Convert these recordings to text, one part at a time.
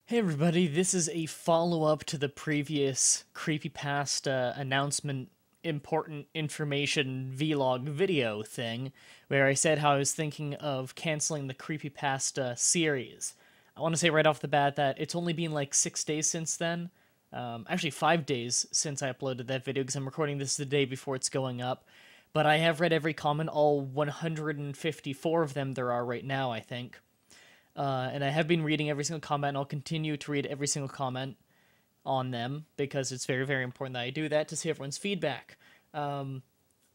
Hey everybody, this is a follow-up to the previous Creepypasta announcement important information vlog video thing, where I said how I was thinking of canceling the Creepypasta series. I want to say right off the bat that it's only been like 6 days since then. Actually 5 days since I uploaded that video because I'm recording this the day before it's going up. But I have read every comment, all 154 of them there are right now, I think. And I have been reading every single comment, and I'll continue to read every single comment on them because it's very, very important that I do that to see everyone's feedback. I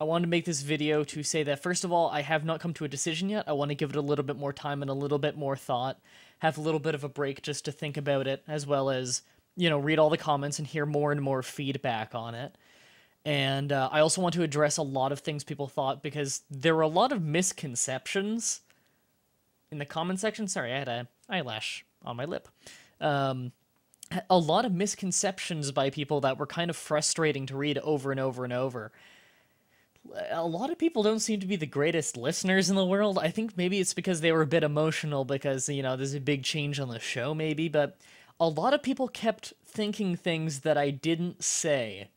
wanted to make this video to say that, first of all, I have not come to a decision yet. I want to give it a little bit more time and a little bit more thought, have a little bit of a break just to think about it, as well as, read all the comments and hear more and more feedback on it. And I also want to address a lot of things people thought because there were a lot of misconceptions in the comment section. Sorry, I had an eyelash on my lip. A lot of misconceptions by people that were kind of frustrating to read over and over and over. A lot of people don't seem to be the greatest listeners in the world. I think maybe it's because they were a bit emotional because, there's a big change on the show maybe, but a lot of people kept thinking things that I didn't say.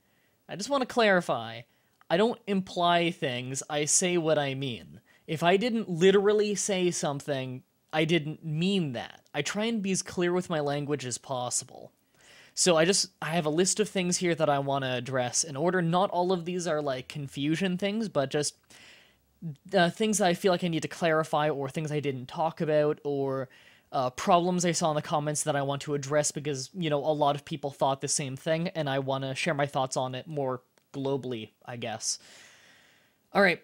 I just want to clarify. I don't imply things, I say what I mean. If I didn't literally say something, I didn't mean that. I try and be as clear with my language as possible. So I have a list of things here that I want to address in order. Not all of these are like confusion things, but just things I feel like I need to clarify, or things I didn't talk about, or problems I saw in the comments that I want to address because, a lot of people thought the same thing, and I want to share my thoughts on it more globally, I guess. All right.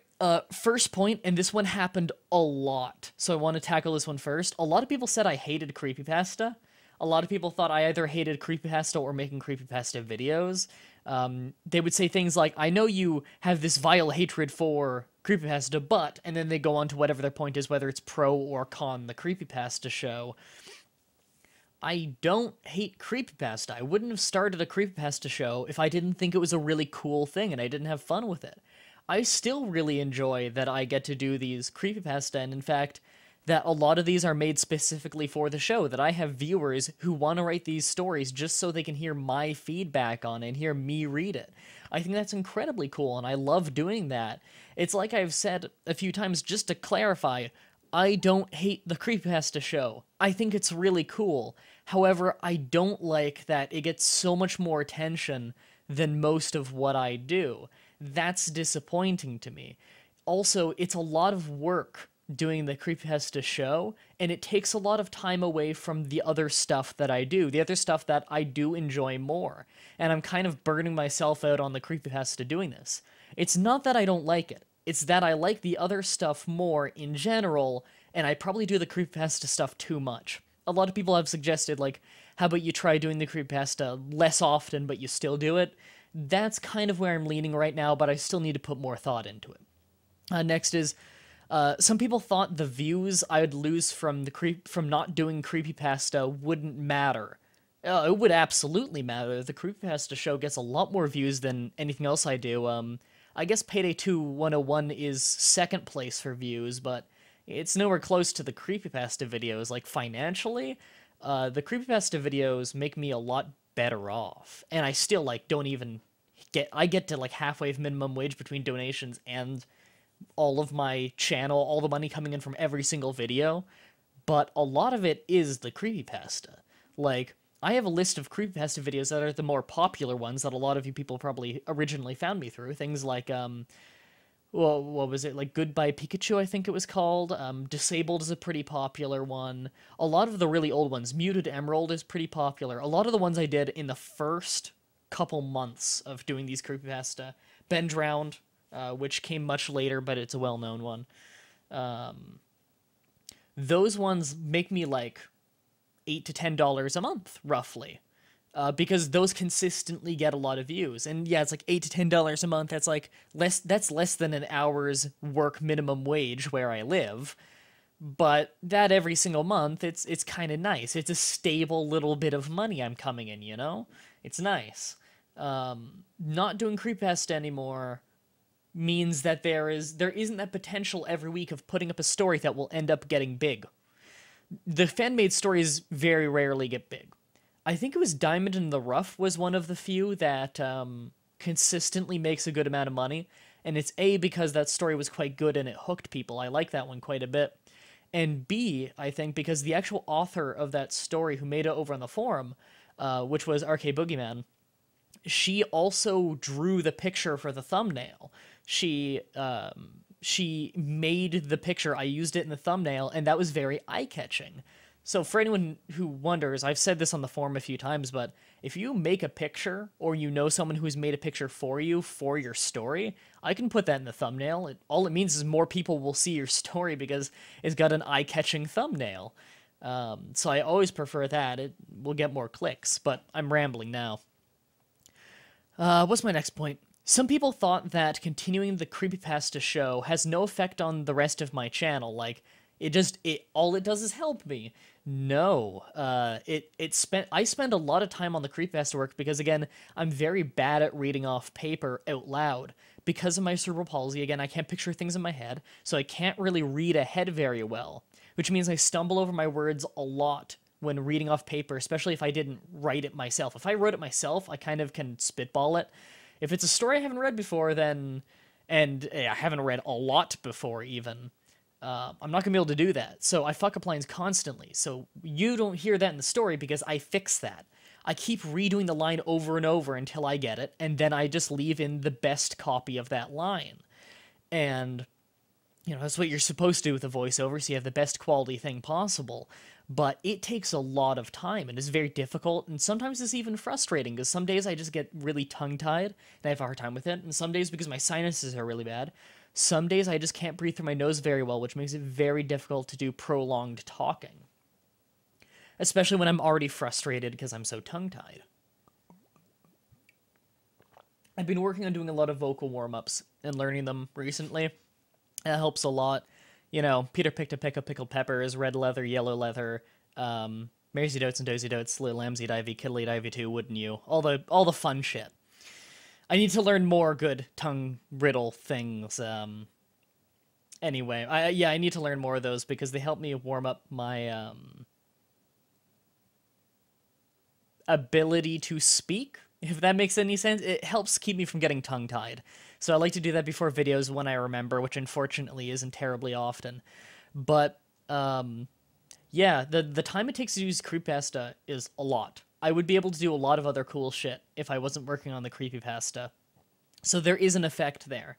First point, and this one happened a lot, so I want to tackle this one first. A lot of people said I hated Creepypasta. A lot of people thought I either hated Creepypasta or making Creepypasta videos. They would say things like, I know you have this vile hatred for Creepypasta, but, and then they go on to whatever their point is, whether it's pro or con the Creepypasta show. I don't hate Creepypasta. I wouldn't have started a Creepypasta show if I didn't think it was a really cool thing and I didn't have fun with it. I still really enjoy that I get to do these creepypasta, and in fact, that a lot of these are made specifically for the show, that I have viewers who want to write these stories just so they can hear my feedback on it and hear me read it. I think that's incredibly cool, and I love doing that. It's like I've said a few times, just to clarify, I don't hate the creepypasta show. I think it's really cool. However, I don't like that it gets so much more attention than most of what I do. That's disappointing to me. Also, it's a lot of work doing the Creepypasta show, and it takes a lot of time away from the other stuff that I do, the other stuff that I do enjoy more, and I'm kind of burning myself out on the Creepypasta doing this. It's not that I don't like it, it's that I like the other stuff more in general, and I probably do the Creepypasta stuff too much. A lot of people have suggested, like, how about you try doing the Creepypasta less often, but you still do it? That's kind of where I'm leaning right now, but I still need to put more thought into it. Next is, some people thought the views I would lose from not doing Creepypasta wouldn't matter. It would absolutely matter. The Creepypasta show gets a lot more views than anything else I do. I guess Payday 2 101 is second place for views, but it's nowhere close to the Creepypasta videos. Like, financially, the Creepypasta videos make me a lot better off, and I still don't even get to like halfway of minimum wage between donations and all of my channel, all the money coming in from every single video, but a lot of it is the creepypasta. Like, I have a list of creepypasta videos that are the more popular ones that a lot of you people probably originally found me through. Things like well, what was it, like Goodbye Pikachu, I think it was called. Disabled is a pretty popular one. A lot of the really old ones, Muted Emerald is pretty popular. A lot of the ones I did in the first couple months of doing these creepypasta. Ben Drowned, which came much later, but it's a well-known one. Those ones make me like $8 to $10 a month, roughly. Because those consistently get a lot of views. And yeah, it's like $8 to $10 a month. That's like that's less than an hour's work minimum wage where I live. But that every single month, it's kind of nice. It's a stable little bit of money I'm coming in, It's nice. Not doing Creepypasta anymore means that there isn't that potential every week of putting up a story that will end up getting big. The fan-made stories very rarely get big. I think it was Diamond in the Rough was one of the few that consistently makes a good amount of money. And it's A, because that story was quite good and it hooked people. I like that one quite a bit. And B, I think, because the actual author of that story who made it over on the forum, which was RK Boogeyman, she also drew the picture for the thumbnail. She made the picture. I used it in the thumbnail, and that was very eye-catching. So for anyone who wonders, I've said this on the forum a few times, but if you make a picture or you know someone who's made a picture for you for your story, I can put that in the thumbnail. All it means is more people will see your story because it's got an eye-catching thumbnail. So I always prefer that. It will get more clicks, but I'm rambling now. What's my next point? Some people thought that continuing the Creepypasta show has no effect on the rest of my channel. Like, all it does is help me. No, I spend a lot of time on the Creepypasta work because, again, I'm very bad at reading off paper out loud. Because of my cerebral palsy, again, I can't picture things in my head, so I can't really read ahead very well, which means I stumble over my words a lot when reading off paper, especially if I didn't write it myself. If I wrote it myself, I kind of can spitball it. If it's a story I haven't read before, and I haven't read a lot before even, I'm not going to be able to do that. So I fuck up lines constantly. So you don't hear that in the story because I fix that. I keep redoing the line over and over until I get it, and then I just leave in the best copy of that line. And, that's what you're supposed to do with a voiceover, so you have the best quality thing possible. But it takes a lot of time, and it's very difficult, and sometimes it's even frustrating, because some days I just get really tongue-tied, and I have a hard time with it, and some days, because my sinuses are really bad, some days I just can't breathe through my nose very well, which makes it very difficult to do prolonged talking. Especially when I'm already frustrated because I'm so tongue-tied. I've been working on doing a lot of vocal warm-ups and learning them recently. That helps a lot. Peter picked a pick of pickled peppers, red leather, yellow leather, Marysy Dotes and Dozy Dotes, Little Lambsy Ivy, Kiddly Ivy too, wouldn't you? All the fun shit. I need to learn more good tongue riddle things. Anyway, I need to learn more of those because they help me warm up my ability to speak, if that makes any sense. It helps keep me from getting tongue-tied. So I like to do that before videos when I remember, which unfortunately isn't terribly often. But, yeah, the time it takes to use Creepypasta is a lot. I would be able to do a lot of other cool shit if I wasn't working on the Creepypasta. So there is an effect there.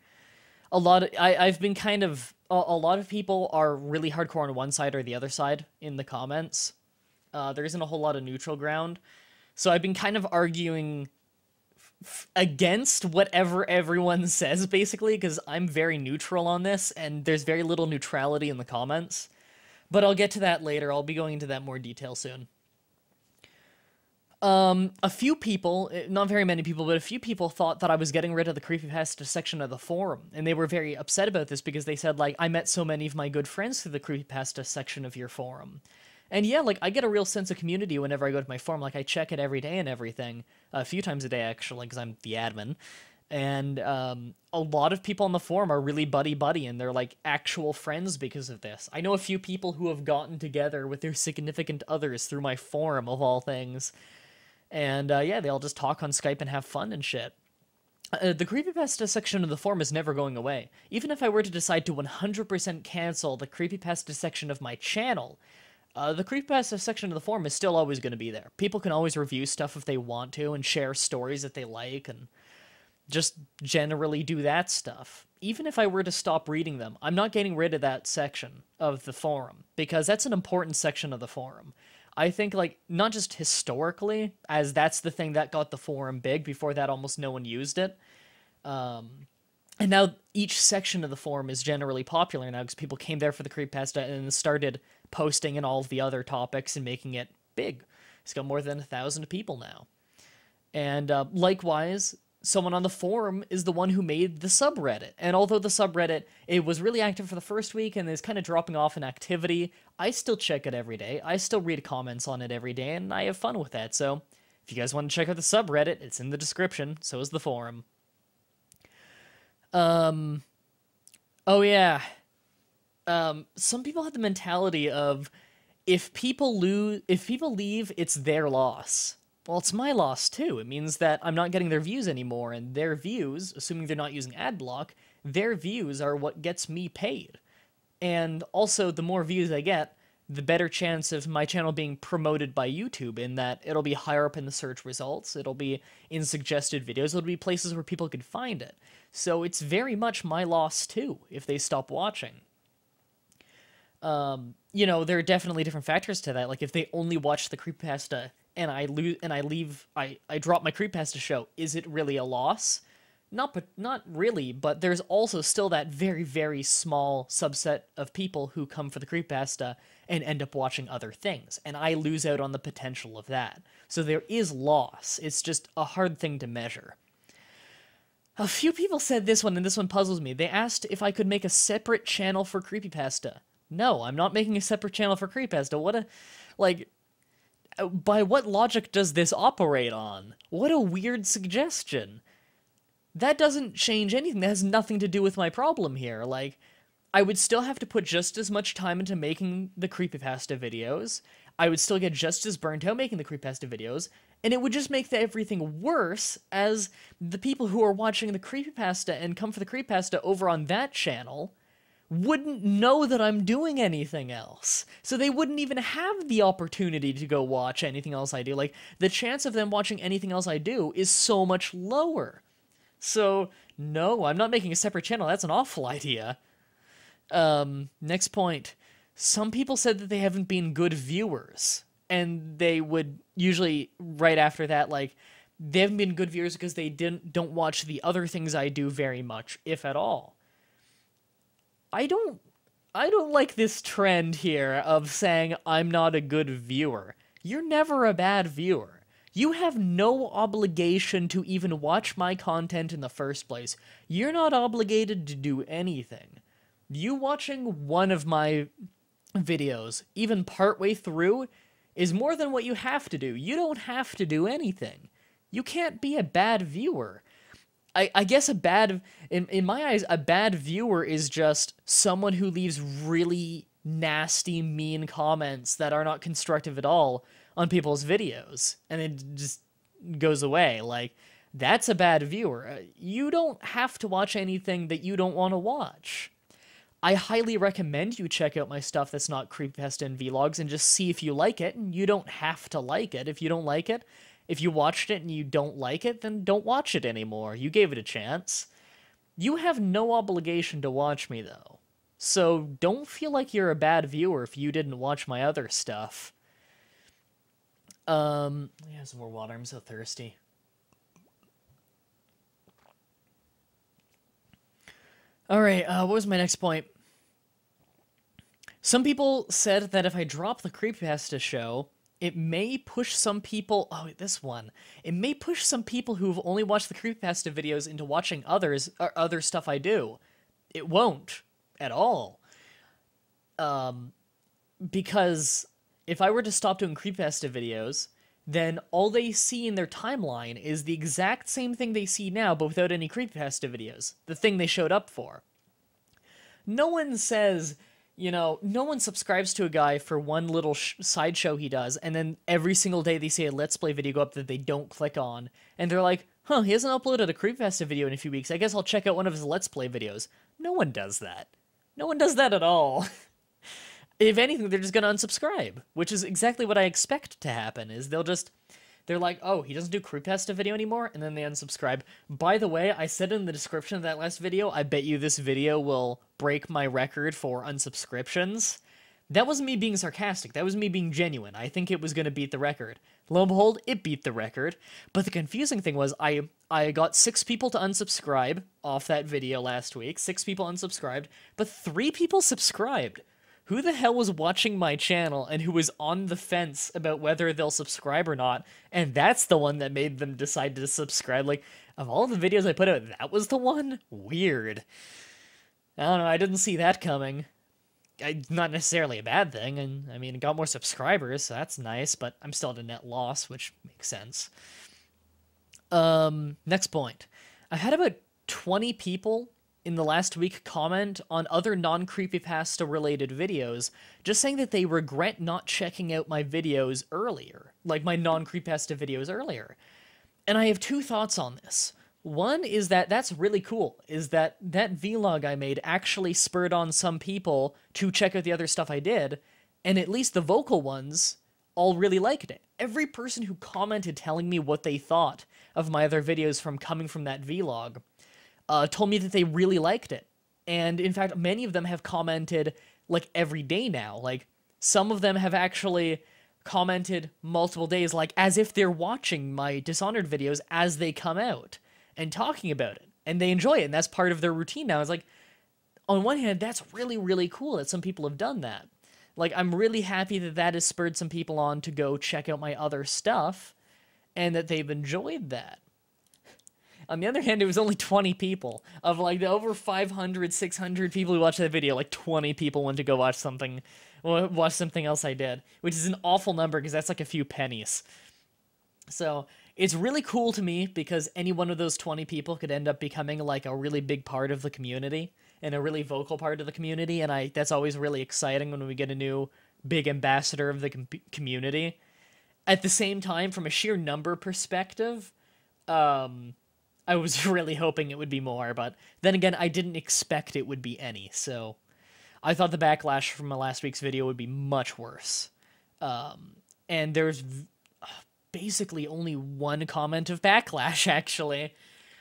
I've been kind of... A lot of people are really hardcore on one side or the other side in the comments. There isn't a whole lot of neutral ground. So I've been kind of arguing against whatever everyone says, basically, because I'm very neutral on this, and there's very little neutrality in the comments. But I'll get to that later. I'll be going into that more detail soon. A few people, not very many people, but a few people thought that I was getting rid of the Creepypasta section of the forum, and they were very upset about this because they said, like, I met so many of my good friends through the Creepypasta section of your forum. And yeah, like, I get a real sense of community whenever I go to my forum. Like, I check it every day and everything. A few times a day, actually, because I'm the admin. And a lot of people on the forum are really buddy-buddy, and they're, like, actual friends because of this. I know a few people who have gotten together with their significant others through my forum, of all things. And, yeah, they all just talk on Skype and have fun and shit. The Creepypasta section of the forum is never going away. Even if I were to decide to 100% cancel the Creepypasta section of my channel... the Creepypasta section of the forum is still always going to be there. People can always review stuff if they want to, and share stories that they like, and just generally do that stuff. Even if I were to stop reading them, I'm not getting rid of that section of the forum, because that's an important section of the forum. I think, like, not just historically, as that's the thing that got the forum big. Before that, almost no one used it. And now each section of the forum is generally popular now because people came there for the Creepypasta and started posting in all of the other topics and making it big. It's got more than 1,000 people now. And likewise, someone on the forum is the one who made the subreddit. And although the subreddit, it was really active for the first week and is kind of dropping off in activity, I still check it every day. I still read comments on it every day, and I have fun with that. So if you guys want to check out the subreddit, it's in the description. So is the forum. Oh yeah. Some people have the mentality of, if people leave, it's their loss. Well, it's my loss too. It means that I'm not getting their views anymore, and their views, assuming they're not using ad block, their views are what gets me paid. And also, the more views I get, the better chance of my channel being promoted by YouTube, in that it'll be higher up in the search results, it'll be in suggested videos, it'll be places where people could find it. So it's very much my loss too, if they stop watching. You know, there are definitely different factors to that. Like, if they only watch the Creepypasta and I drop my Creepypasta show, is it really a loss? Not really, but there's also still that very, very small subset of people who come for the Creepypasta and end up watching other things, and I lose out on the potential of that. So there is loss. It's just a hard thing to measure. A few people said this one, and this one puzzles me. They asked if I could make a separate channel for Creepypasta. No, I'm not making a separate channel for Creepypasta. By what logic does this operate on? What a weird suggestion. That doesn't change anything. That has nothing to do with my problem here. Like, I would still have to put just as much time into making the Creepypasta videos. I would still get just as burnt out making the Creepypasta videos, and it would just make everything worse, as the people who are watching the Creepypasta and come for the Creepypasta over on that channel wouldn't know that I'm doing anything else. So they wouldn't even have the opportunity to go watch anything else I do. Like, the chance of them watching anything else I do is so much lower. So, no, I'm not making a separate channel. That's an awful idea. Next point. Some people said that they haven't been good viewers. And they would usually, right after that, like, they haven't been good viewers because they don't watch the other things I do very much, if at all. I don't like this trend here of saying I'm not a good viewer. You're never a bad viewer. You have no obligation to even watch my content in the first place. You're not obligated to do anything. You watching one of my videos, even partway through, is more than what you have to do. You don't have to do anything. You can't be a bad viewer. I guess in my eyes, a bad viewer is just someone who leaves really nasty, mean comments that are not constructive at all on people's videos, and it just goes away. Like, that's a bad viewer. You don't have to watch anything that you don't want to watch. I highly recommend you check out my stuff that's not Creepypasta and Vlogs and just see if you like it, and you don't have to like it. If you don't like it, if you watched it and you don't like it, then don't watch it anymore. You gave it a chance. You have no obligation to watch me, though. So don't feel like you're a bad viewer if you didn't watch my other stuff. Yeah, some more water. I'm so thirsty. Alright, what was my next point? Some people said that if I drop the Creepypasta show, it may push some people... Oh, this one. It may push some people who've only watched the Creepypasta videos into watching other stuff I do. It won't. At all. Because if I were to stop doing Creepypasta videos, then all they see in their timeline is the exact same thing they see now, but without any Creepypasta videos. The thing they showed up for. No one says... You know, no one subscribes to a guy for one little sideshow he does, and then every single day they see a Let's Play video go up that they don't click on, and they're like, huh, he hasn't uploaded a Creepypasta video in a few weeks, I guess I'll check out one of his Let's Play videos. No one does that. No one does that at all. If anything, they're just gonna unsubscribe, which is exactly what I expect to happen, is they're like, oh, he doesn't do Creepypasta video anymore, and then they unsubscribe. By the way, I said in the description of that last video, I bet you this video will break my record for unsubscriptions. That wasn't me being sarcastic, that was me being genuine. I think it was going to beat the record. Lo and behold, it beat the record. But the confusing thing was, I got 6 people to unsubscribe off that video last week. 6 people unsubscribed, but 3 people subscribed. Who the hell was watching my channel and who was on the fence about whether they'll subscribe or not, and that's the one that made them decide to subscribe? Like, of all the videos I put out, that was the one? Weird. I don't know, I didn't see that coming. Not necessarily a bad thing, and I mean, it got more subscribers, so that's nice, but I'm still at a net loss, which makes sense. Next point. I had about 20 people in the last week comment on other non-creepypasta related videos, just saying that they regret not checking out my videos earlier, like my non-creepypasta videos earlier. And I have two thoughts on this. One is that that's really cool, is that that vlog I made actually spurred on some people to check out the other stuff I did, and at least the vocal ones all really liked it. Every person who commented telling me what they thought of my other videos from coming from that vlog told me that they really liked it. And in fact, many of them have commented like every day now. Like some of them have actually commented multiple days, like as if they're watching my Dishonored videos as they come out and talking about it. And they enjoy it, and that's part of their routine now. It's like, on one hand, that's really, really cool that some people have done that. Like, I'm really happy that that has spurred some people on to go check out my other stuff, and that they've enjoyed that. On the other hand, it was only 20 people. Of, like, the over 500, 600 people who watched that video, like, 20 people went to go watch something else I did. Which is an awful number, because that's like a few pennies. So, it's really cool to me, because any one of those 20 people could end up becoming, like, a really big part of the community, and a really vocal part of the community, and that's always really exciting when we get a new big ambassador of the community. At the same time, from a sheer number perspective, I was really hoping it would be more, but then again, I didn't expect it would be any, so I thought the backlash from my last week's video would be much worse. And there's basically only one comment of backlash, actually.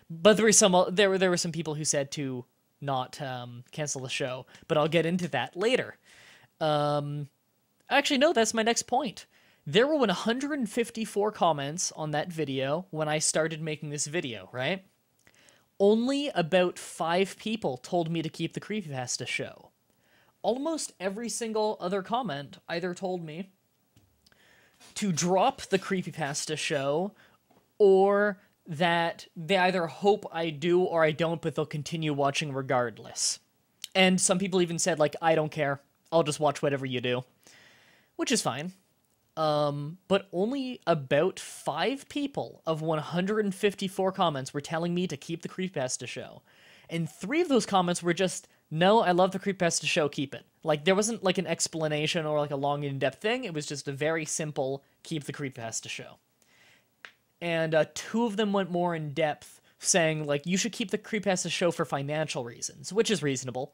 But there were some people who said to not cancel the show, but I'll get into that later. Actually, no, that's my next point. There were 154 comments on that video when I started making this video, right? Only about 5 people told me to keep the Creepypasta show. Almost every single other comment either told me to drop the Creepypasta show, or that they either hope I do or I don't, but they'll continue watching regardless. And some people even said, like, I don't care, I'll just watch whatever you do. Which is fine. But only about 5 people of 154 comments were telling me to keep the Creepypasta show. And 3 of those comments were just, no, I love the Creepypasta show, keep it. Like, there wasn't, like, an explanation or, like, a long, in-depth thing. It was just a very simple, keep the Creepypasta show. And 2 of them went more in-depth, saying, like, you should keep the Creepypasta show for financial reasons, which is reasonable.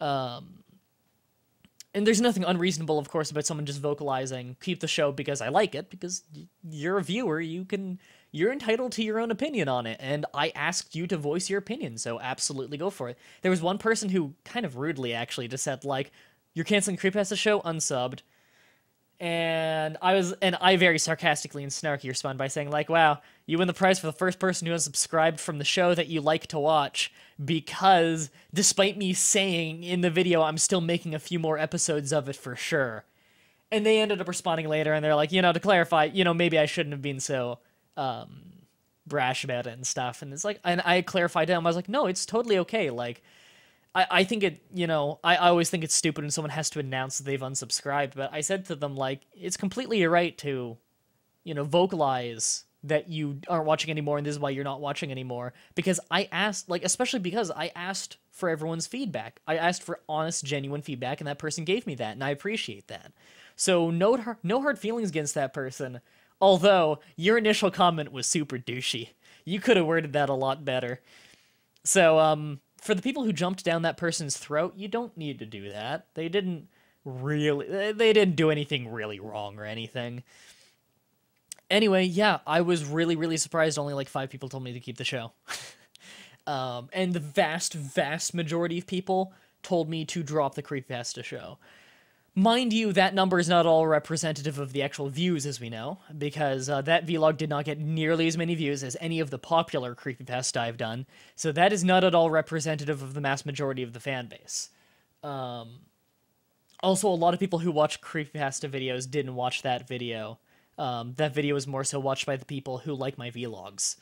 And there's nothing unreasonable, of course, about someone just vocalizing, keep the show because I like it, because you're a viewer, you're entitled to your own opinion on it, and I asked you to voice your opinion, so absolutely go for it. There was one person who, kind of rudely, actually, just said, like, you're canceling Creepypasta show, unsubbed. And I very sarcastically and snarky respond by saying, like, wow, you win the prize for the first person who unsubscribed from the show that you like to watch, because despite me saying in the video I'm still making a few more episodes of it for sure. And they ended up responding later, and they're like, to clarify, maybe I shouldn't have been so brash about it and stuff. And it's like, and I clarified to them, I was like, no, it's totally okay, like, I think it, I always think it's stupid when someone has to announce that they've unsubscribed, but I said to them, like, it's completely your right to, vocalize that you aren't watching anymore and this is why you're not watching anymore. Because I asked, like, especially because I asked for everyone's feedback. I asked for honest, genuine feedback, and that person gave me that, and I appreciate that. So no hard feelings against that person, although your initial comment was super douchey. You could have worded that a lot better. So, for the people who jumped down that person's throat, you don't need to do that. They didn't do anything really wrong or anything. Anyway, yeah, I was really, really surprised only like 5 people told me to keep the show. And the vast, vast majority of people told me to drop the Creepypasta show. Mind you, that number is not all representative of the actual views, as we know, because that vlog did not get nearly as many views as any of the popular Creepypasta I've done, so that is not at all representative of the mass majority of the fanbase. Also, a lot of people who watch Creepypasta videos didn't watch that video. That video was more so watched by the people who like my vlogs.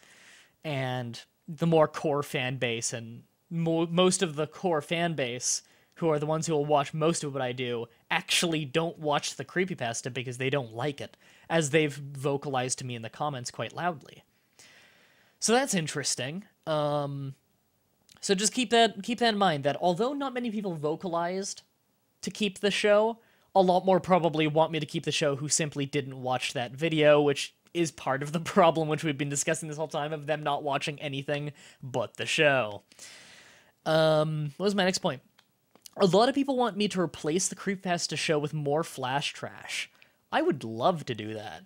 And the more core fanbase, and most of the core fanbase, who are the ones who will watch most of what I do, actually don't watch the Creepypasta because they don't like it, as they've vocalized to me in the comments quite loudly. So that's interesting. So just keep that in mind, that although not many people vocalized to keep the show, a lot more probably want me to keep the show who simply didn't watch that video, which is part of the problem which we've been discussing this whole time of them not watching anything but the show. What was my next point? A lot of people want me to replace the Creepypasta show with more Flash Trash. I would love to do that.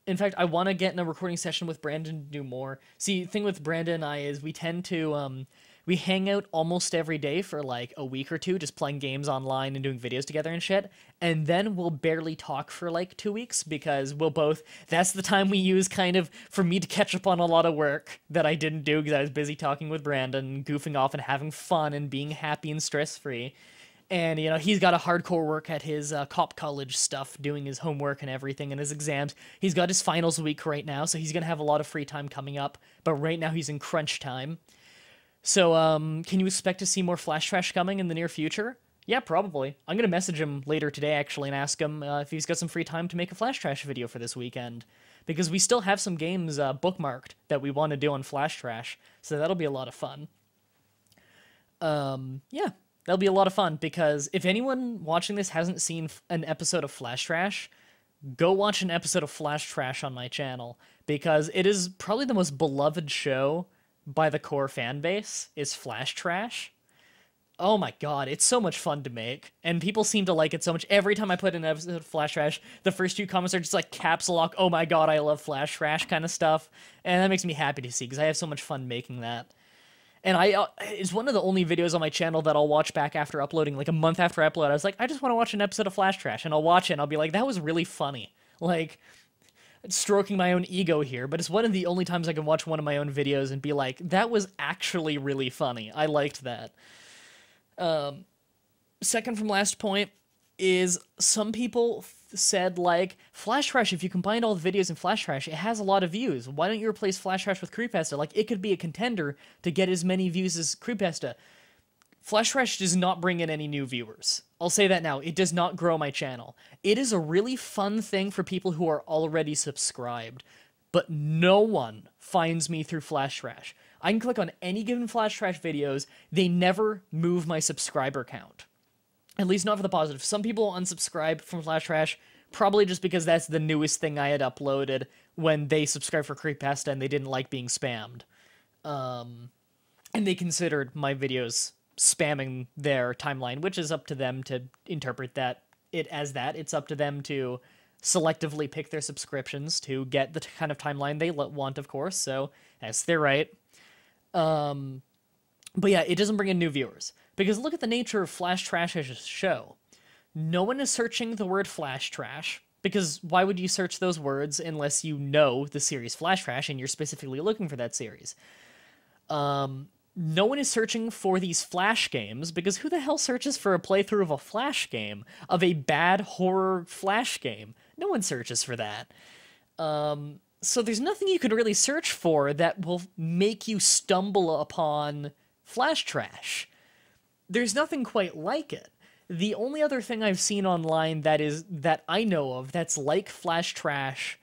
In fact, I want to get in a recording session with Brandon to do more. See, the thing with Brandon and I is we tend to, we hang out almost every day for like a week or two, just playing games online and doing videos together and shit. And then we'll barely talk for like 2 weeks because we'll both, that's the time we use kind of for me to catch up on a lot of work that I didn't do because I was busy talking with Brandon, goofing off and having fun and being happy and stress-free. And, you know, he's got a hardcore work at his cop college stuff, doing his homework and everything and his exams. He's got his finals week right now, so he's going to have a lot of free time coming up. But right now he's in crunch time. So, can you expect to see more Flash Trash coming in the near future? Yeah, probably. I'm going to message him later today, actually, and ask him if he's got some free time to make a Flash Trash video for this weekend. Because we still have some games bookmarked that we want to do on Flash Trash, so that'll be a lot of fun. Yeah. That'll be a lot of fun, because if anyone watching this hasn't seen an episode of Flash Trash, go watch an episode of Flash Trash on my channel, because it is probably the most beloved show by the core fan base, is Flash Trash. Oh my god, it's so much fun to make, and people seem to like it so much. Every time I put in an episode of Flash Trash, the first few comments are just like caps lock, oh my god, I love Flash Trash kind of stuff, and that makes me happy to see, because I have so much fun making that. And it's one of the only videos on my channel that I'll watch back after uploading, like a month after I upload. I was like, I just want to watch an episode of Flash Trash, and I'll watch it, and I'll be like, that was really funny. Like, stroking my own ego here, but it's one of the only times I can watch one of my own videos and be like, that was actually really funny. I liked that. Second from last point is some people said, like, Flash Trash, if you combine all the videos in Flash Trash, it has a lot of views. Why don't you replace Flash Trash with Creepypasta? Like, it could be a contender to get as many views as Creepypasta. Flash Trash does not bring in any new viewers. I'll say that now. It does not grow my channel. It is a really fun thing for people who are already subscribed, but no one finds me through Flash Trash. I can click on any given Flash Trash videos. They never move my subscriber count. At least not for the positive. Some people unsubscribe from Flash Trash, probably just because that's the newest thing I had uploaded when they subscribed for Creepypasta and they didn't like being spammed. And they considered my videos spamming their timeline, which is up to them to interpret that as that. It's up to them to selectively pick their subscriptions to get the kind of timeline they want, of course, so that's their right. But yeah, it doesn't bring in new viewers. Because look at the nature of Flash Trash as a show. No one is searching the word Flash Trash, because why would you search those words unless you know the series Flash Trash and you're specifically looking for that series? No one is searching for these Flash games, because who the hell searches for a playthrough of a Flash game? Of a bad horror Flash game? No one searches for that. So there's nothing you could really search for that will make you stumble upon Flash Trash. There's nothing quite like it. The only other thing I've seen online that I know of that's like Flash Trash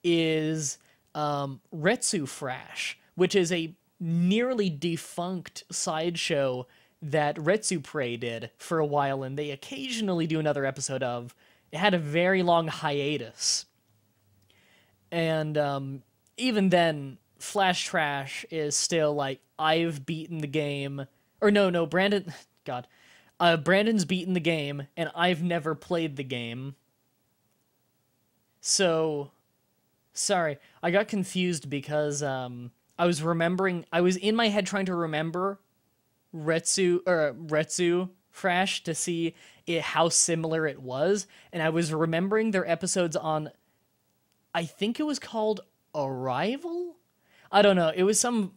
is Retsu Frash, which is a nearly defunct sideshow that Retsu Prey did for a while, and they occasionally do another episode of. It had a very long hiatus. And even then, Flash Trash is still like, I've beaten the game. Or no, Brandon... God. Brandon's beaten the game, and I've never played the game. So... Sorry, I got confused because I was in my head trying to remember Retsu Frash to see how similar it was, and I was remembering their episodes on, I think it was called Arrival? I don't know, it was some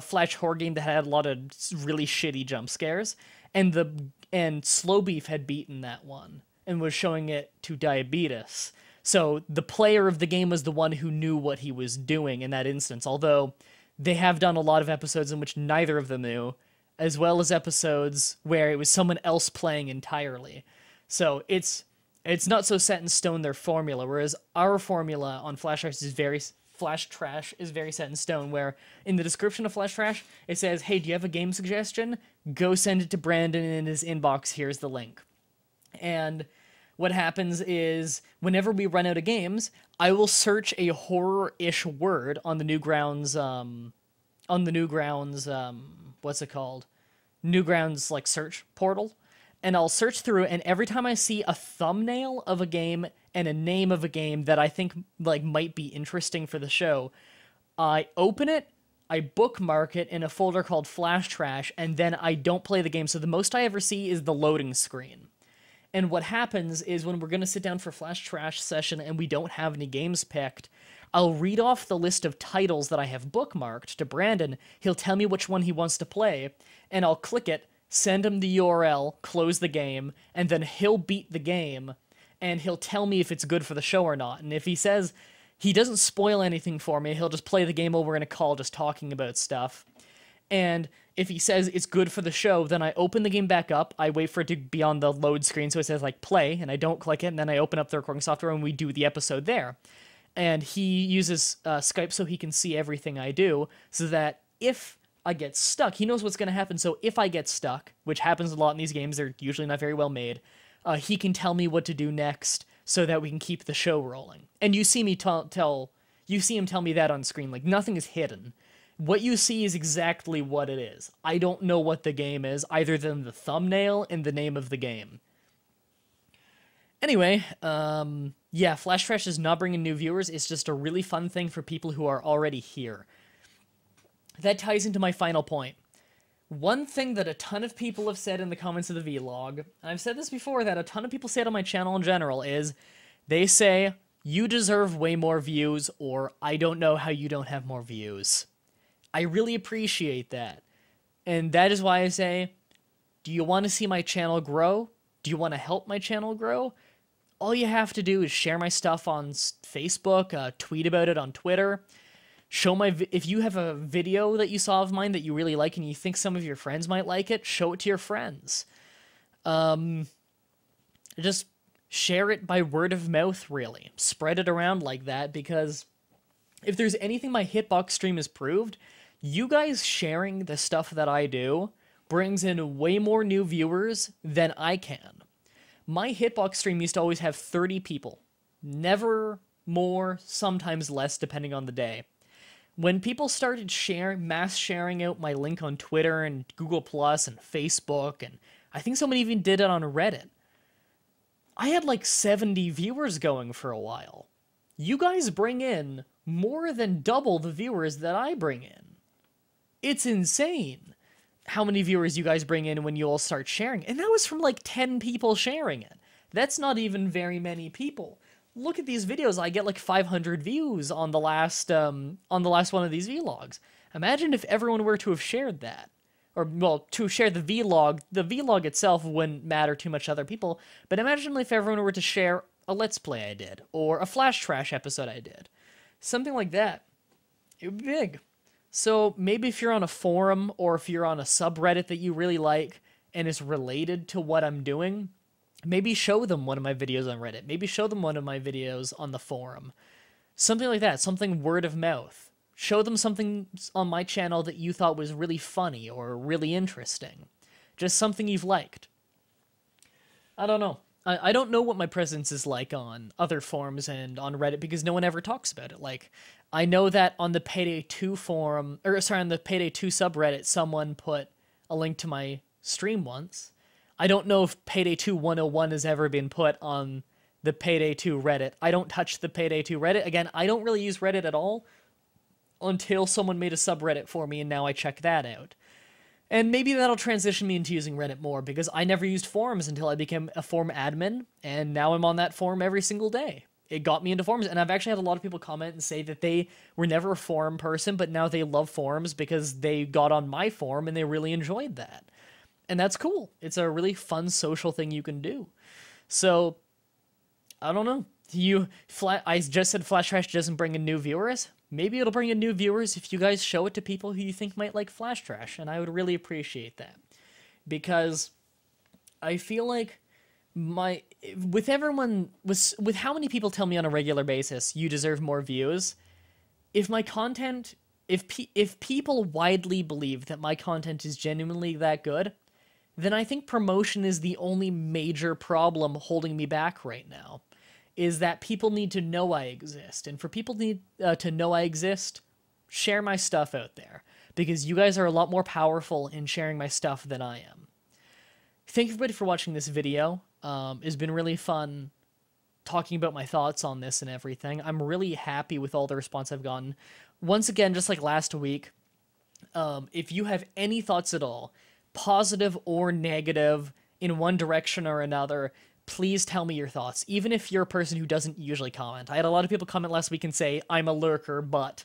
Flash horror game that had a lot of really shitty jump scares, and Slow Beef had beaten that one, and was showing it to Diabetes. So the player of the game was the one who knew what he was doing in that instance, although they have done a lot of episodes in which neither of them knew, as well as episodes where it was someone else playing entirely. So it's It's not so set in stone, their formula, whereas our formula on Flash Trash is very set in stone, where in the description of Flash Trash, it says, hey, do you have a game suggestion? Go send it to Brandon in his inbox, here's the link. And what happens is, whenever we run out of games, I will search a horror-ish word on the what's it called? Newgrounds, like, search portal. And I'll search through, and every time I see a thumbnail of a game and a name of a game that I think, like, might be interesting for the show, I open it, I bookmark it in a folder called Flash Trash, and then I don't play the game. So the most I ever see is the loading screen. And what happens is when we're going to sit down for Flash Trash session and we don't have any games picked, I'll read off the list of titles that I have bookmarked to Brandon. He'll tell me which one he wants to play, and I'll click it, send him the URL, close the game, and then he'll beat the game, and he'll tell me if it's good for the show or not. And if he says he doesn't spoil anything for me, he'll just play the game over in a call just talking about stuff. And if he says it's good for the show, then I open the game back up, I wait for it to be on the load screen so it says, like, play, and I don't click it, and then I open up the recording software and we do the episode there. And he uses Skype so he can see everything I do, so that if I get stuck, he knows what's going to happen. So if I get stuck, which happens a lot in these games, they're usually not very well made, he can tell me what to do next so that we can keep the show rolling. And you see me you see him tell me that on screen. Like, nothing is hidden. What you see is exactly what it is. I don't know what the game is, other than the thumbnail and the name of the game. Anyway, yeah, Flash Trash is not bringing new viewers. It's just a really fun thing for people who are already here. That ties into my final point. One thing that a ton of people have said in the comments of the vlog, and I've said this before, that a ton of people say it on my channel in general, is they say, you deserve way more views, or I don't know how you don't have more views. I really appreciate that. And that is why I say, do you want to see my channel grow? Do you want to help my channel grow? All you have to do is share my stuff on Facebook, tweet about it on Twitter. If you have a video that you saw of mine that you really like and you think some of your friends might like it, show it to your friends. Just share it by word of mouth, really. Spread it around like that, because if there's anything my Hitbox stream has proved, you guys sharing the stuff that I do brings in way more new viewers than I can. My Hitbox stream used to always have 30 people. Never more, sometimes less, depending on the day. When people started mass sharing out my link on Twitter and Google Plus and Facebook, and I think somebody even did it on Reddit, I had like 70 viewers going for a while. You guys bring in more than double the viewers that I bring in. It's insane how many viewers you guys bring in when you all start sharing. And that was from like 10 people sharing it. That's not even very many people. Look at these videos. I get like 500 views on the last one of these vlogs. Imagine if everyone were to have shared that. Or, well, to share the vlog. The vlog itself wouldn't matter too much to other people, but imagine if everyone were to share a Let's Play I did, or a Flash Trash episode I did. Something like that. It would be big. So maybe if you're on a forum, or if you're on a subreddit that you really like, and is related to what I'm doing, maybe show them one of my videos on Reddit. Maybe show them one of my videos on the forum. Something like that. Something word of mouth. Show them something on my channel that you thought was really funny or really interesting. Just something you've liked. I don't know. I don't know what my presence is like on other forums and on Reddit because no one ever talks about it. Like, I know that on the Payday 2 forum, or sorry, on the Payday 2 subreddit, someone put a link to my stream once. I don't know if Payday 2 101 has ever been put on the Payday 2 Reddit. I don't touch the Payday 2 Reddit. Again, I don't really use Reddit at all until someone made a subreddit for me, and now I check that out. And maybe that'll transition me into using Reddit more, because I never used forums until I became a forum admin, and now I'm on that forum every single day. It got me into forums, and I've actually had a lot of people comment and say that they were never a forum person, but now they love forums because they got on my forum and they really enjoyed that. And that's cool. It's a really fun social thing you can do. So, I don't know. I just said Flash Trash doesn't bring in new viewers. Maybe it'll bring in new viewers if you guys show it to people who you think might like Flash Trash, and I would really appreciate that. Because I feel like my with everyone with how many people tell me on a regular basis you deserve more views. If my content, if people widely believe that my content is genuinely that good, then I think promotion is the only major problem holding me back right now. Is that people need to know I exist, and for people to know I exist, share my stuff out there, because you guys are a lot more powerful in sharing my stuff than I am. Thank you everybody for watching this video. It's been really fun talking about my thoughts on this and everything. I'm really happy with all the response I've gotten. Once again, just like last week, if you have any thoughts at all, positive or negative, in one direction or another, please tell me your thoughts, even if you're a person who doesn't usually comment. I had a lot of people comment last week and say, I'm a lurker, but,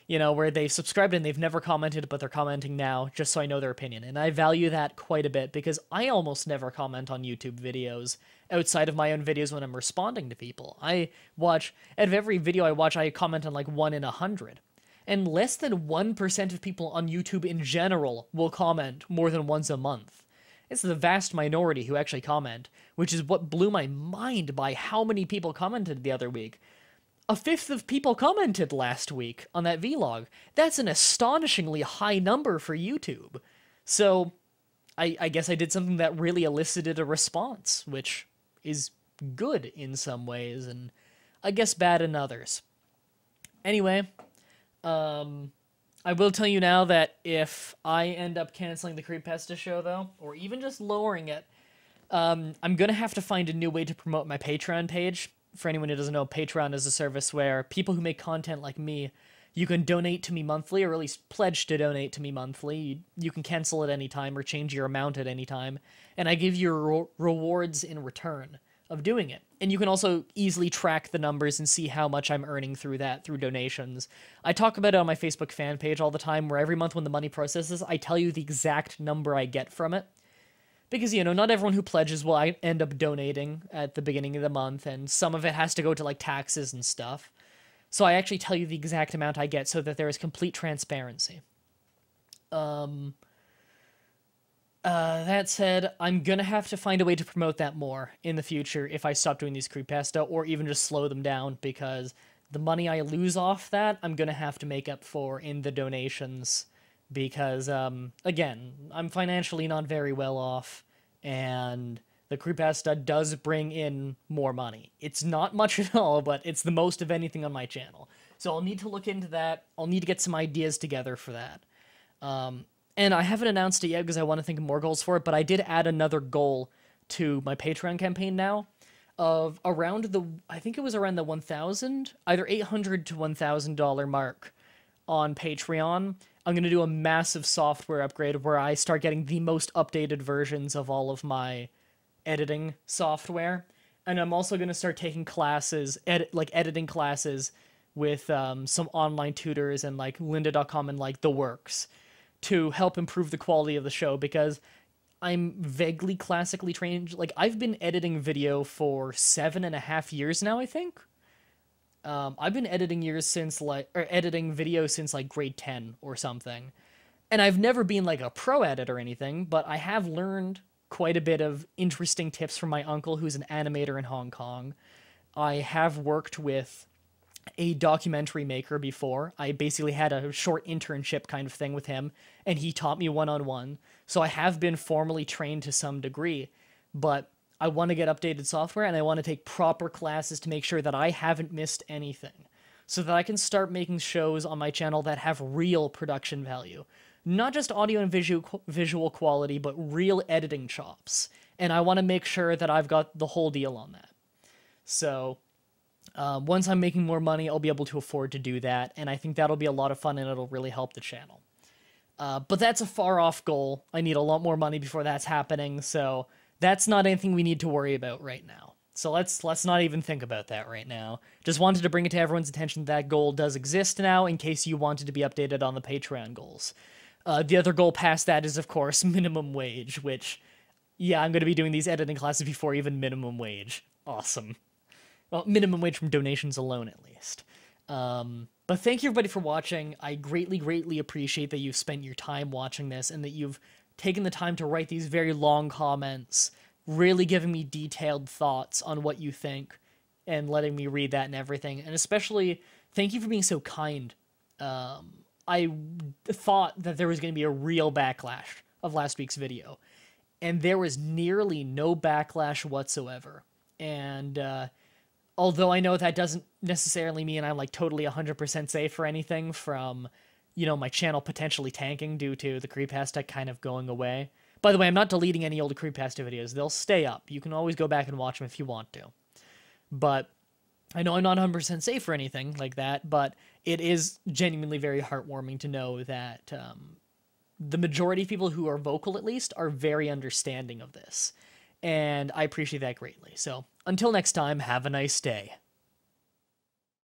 you know, where they've subscribed and they've never commented, but they're commenting now, just so I know their opinion. And I value that quite a bit, because I almost never comment on YouTube videos outside of my own videos when I'm responding to people. I watch, out of every video I watch, I comment on like 1 in 100. And less than 1% of people on YouTube in general will comment more than once a month. It's the vast minority who actually comment, which is what blew my mind by how many people commented the other week. 1/5 of people commented last week on that vlog. That's an astonishingly high number for YouTube. So, I guess I did something that really elicited a response, which is good in some ways, and I guess bad in others. Anyway, I will tell you now that if I end up canceling the Creepypasta show, though, or even just lowering it, I'm going to have to find a new way to promote my Patreon page. For anyone who doesn't know, Patreon is a service where people who make content like me, you can donate to me monthly, or at least pledge to donate to me monthly. You can cancel at any time or change your amount at any time, and I give you rewards in return of doing it. And you can also easily track the numbers and see how much I'm earning through that, through donations. I talk about it on my Facebook fan page all the time, where every month when the money processes, I tell you the exact number I get from it. Because, you know, not everyone who pledges will end up donating at the beginning of the month, and some of it has to go to, like, taxes and stuff. So I actually tell you the exact amount I get so that there is complete transparency. That said, I'm gonna have to find a way to promote that more in the future if I stop doing these Creepypasta, or even just slow them down, because the money I lose off that, I'm gonna have to make up for in the donations, because, again, I'm financially not very well off, and the Creepypasta does bring in more money. It's not much at all, but it's the most of anything on my channel. So I'll need to look into that. I'll need to get some ideas together for that. And I haven't announced it yet because I want to think of more goals for it, but I did add another goal to my Patreon campaign now of around the, I think it was around the 1,000, either $800 to $1,000 mark on Patreon. I'm going to do a massive software upgrade where I start getting the most updated versions of all of my editing software. And I'm also going to start taking classes, editing classes with some online tutors and like lynda.com and like The Works, to help improve the quality of the show, because I'm vaguely classically trained. Like, I've been editing video for 7.5 years now, I think. I've been editing editing video since like grade 10 or something. And I've never been like a pro at it or anything, but I have learned quite a bit of interesting tips from my uncle, who's an animator in Hong Kong. I have worked with a documentary maker before. I basically had a short internship kind of thing with him, and he taught me one-on-one. So I have been formally trained to some degree, but I want to get updated software, and I want to take proper classes to make sure that I haven't missed anything, so that I can start making shows on my channel that have real production value. Not just audio and visual quality, but real editing chops. And I want to make sure that I've got the whole deal on that. So once I'm making more money, I'll be able to afford to do that, and I think that'll be a lot of fun, and it'll really help the channel. But that's a far-off goal. I need a lot more money before that's happening, so that's not anything we need to worry about right now. So let's not even think about that right now. Just wanted to bring it to everyone's attention that goal does exist now, in case you wanted to be updated on the Patreon goals. The other goal past that is, of course, minimum wage, which, yeah, I'm going to be doing these editing classes before even minimum wage. Awesome. Well, minimum wage from donations alone, at least. But thank you, everybody, for watching. I greatly, greatly appreciate that you've spent your time watching this, and that you've taken the time to write these very long comments really giving me detailed thoughts on what you think and letting me read that and everything. And especially, thank you for being so kind. I thought that there was going to be a real backlash of last week's video, and there was nearly no backlash whatsoever. And although I know that doesn't necessarily mean I'm like totally 100% safe for anything from, my channel potentially tanking due to the Creepypasta kind of going away. By the way, I'm not deleting any old Creepypasta videos. They'll stay up. You can always go back and watch them if you want to. But I know I'm not 100% safe for anything like that, but it is genuinely very heartwarming to know that the majority of people who are vocal, at least, are very understanding of this. And I appreciate that greatly. So until next time, have a nice day.